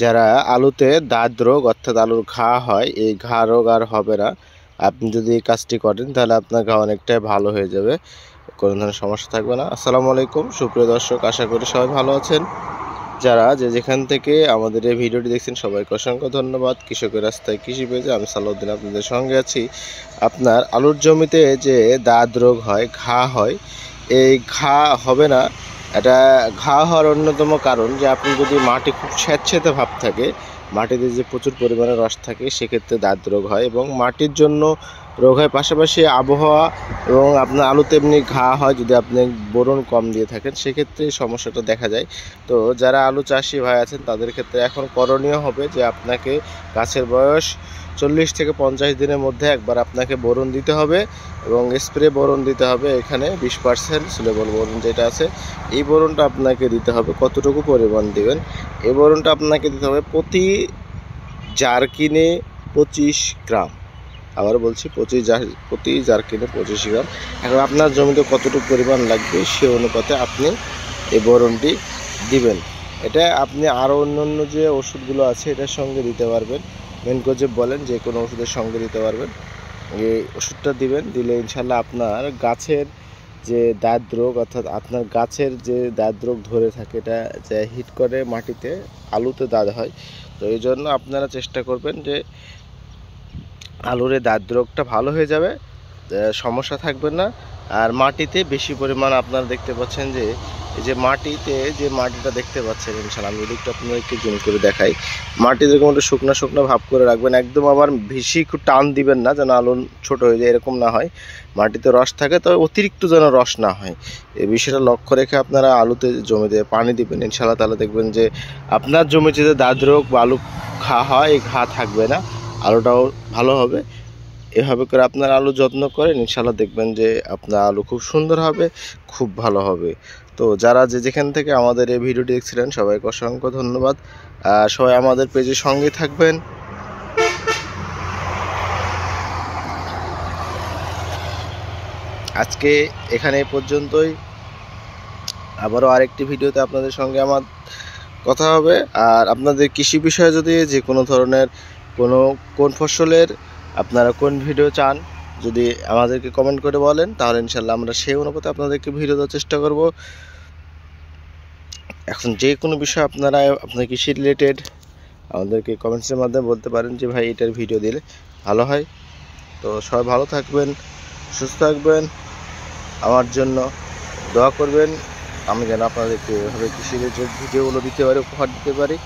যারা আলুতে দাঁত রোগ অর্থাৎ আলুর ঘা হয়, এই ঘা রোগ আর হবে না। আপনি যদি এই কাজটি করেন তাহলে আপনার ঘা অনেকটাই ভালো হয়ে যাবে, কোনো ধরনের সমস্যা থাকবে না। আসসালামু আলাইকুম সুপ্রিয় দর্শক, আশা করি সবাই ভালো আছেন। যারা যেখান থেকে আমাদের এই ভিডিওটি দেখছেন সবাইকে অসংখ্য ধন্যবাদ। কৃষকের রাস্তায় কৃষি পেজে আমি সালাউদ্দিন আপনাদের সঙ্গে আছি। আপনার আলুর জমিতে যে দাঁত রোগ হয়, ঘা হয়, এই ঘা হবে না। এটা ঘা হওয়ার অন্যতম কারণ যে আপনি যদি মাটি খুব স্যাঁতসেঁতে ভাব থাকে, মাটিতে যে প্রচুর পরিমাণে রস থাকে, সেক্ষেত্রে দাঁত রোগ হয় এবং মাটির জন্য রোগ হয়, পাশাপাশি আবহাওয়া এবং আপনার আলুতে এমনি ঘা হয় যদি আপনি বোরন কম দিয়ে থাকেন, সেক্ষেত্রে এই সমস্যাটা দেখা যায়। তো যারা আলু চাষি ভাই আছেন তাদের ক্ষেত্রে এখন করণীয় হবে যে আপনাকে গাছের বয়স 40 থেকে 50 দিনের মধ্যে একবার আপনাকে বোরন দিতে হবে এবং স্প্রে বোরন দিতে হবে। এখানে 20% সুলেবল বোরন যেটা আছে, এই বোরনটা আপনাকে দিতে হবে। কতটুকু পরিমাণ দিবেন, এই বোরনটা আপনাকে দিতে হবে প্রতি জারকিনে 25 গ্রাম। আবার বলছি প্রতি জারকিনে 25 গ্রাম। এখন আপনার জমিতে কতটুকু পরিমাণ লাগবে সে অনুপাতে আপনি এই বোরনটি দিবেন। এটা আপনি আরও অন্যান্য যে ওষুধগুলো আছে এটার সঙ্গে দিতে পারবেন। মেনকোজে বলেন যে কোনো ওষুধের সঙ্গে দিতে পারবেন। এই ওষুধটা দিবেন, দিলে ইনশাল্লাহ আপনার গাছের যে দাঁত রোগ অর্থাৎ আপনার গাছের যে দাঁত রোগ ধরে থাকে, এটা যে হিট করে মাটিতে, আলুতে দাঁত হয়। তো এই জন্য আপনারা চেষ্টা করবেন যে আলুর এই দাঁত রোগটা ভালো হয়ে যাবে, সমস্যা থাকবে না। আর মাটিতে বেশি পরিমাণ আপনারা দেখতে পাচ্ছেন যে এই যে মাটিতে যে মাটিটা দেখতে পাচ্ছেন, ইনশাল্লাহ আমি এদিকটা আপনাদেরকে জুম করে দেখাই। মাটি যেরকম একটু শুকনো শুকনো ভাব করে রাখবেন, একদম আবার বেশি টান দিবেন না যেন আলু ছোট হয়ে যায়, এরকম না হয়। মাটিতে রস থাকে, তবে অতিরিক্ত যেন রস না হয়, এই বিষয়টা লক্ষ্য রেখে আপনারা আলুতে জমিতে পানি দিবেন। ইনশাল্লাহ তাহলে দেখবেন যে আপনার জমিতে যে দাঁত রোগ বা আলু ঘা হয়, এই ঘা থাকবে না, আলুটাও ভালো হবে। এভাবে করে আপনার আলু যত্ন করেন, ইনশাল্লাহ দেখবেন যে আপনার আলু খুব সুন্দর হবে, খুব ভালো হবে। তো যারা যেখান থেকে আমাদের এই ভিডিওটি দেখছিলেন সবাইকে অসংখ্য ধন্যবাদ। সবাই আমাদের পেজের সঙ্গে থাকবেন। আজকে এখানে পর্যন্তই, আবারও আরেকটি ভিডিওতে আপনাদের সঙ্গে আমার কথা হবে। আর আপনাদের কৃষি বিষয়ে যদি যে কোনো ধরনের কোন ফসলের আপনারা কোন ভিডিও চান, যদি আমাদেরকে কমেন্ট করে বলেন, তাহলে ইনশাল্লাহ আমরা সেই অনুপাতে আপনাদেরকে ভিডিও দেওয়ার চেষ্টা করব। এখন যে কোনো বিষয় আপনার কৃষি রিলেটেড আমাদেরকে কমেন্টসের মাধ্যমে বলতে পারেন যে ভাই এটার ভিডিও দিলে ভালো হয়। তো সবাই ভালো থাকবেন, সুস্থ থাকবেন, আমার জন্য দোয়া করবেন, আমি যেন আপনাদেরকে এভাবে কৃষি রিলেটেড ভিডিওগুলো দিতে পারি, উপহার দিতে পারি।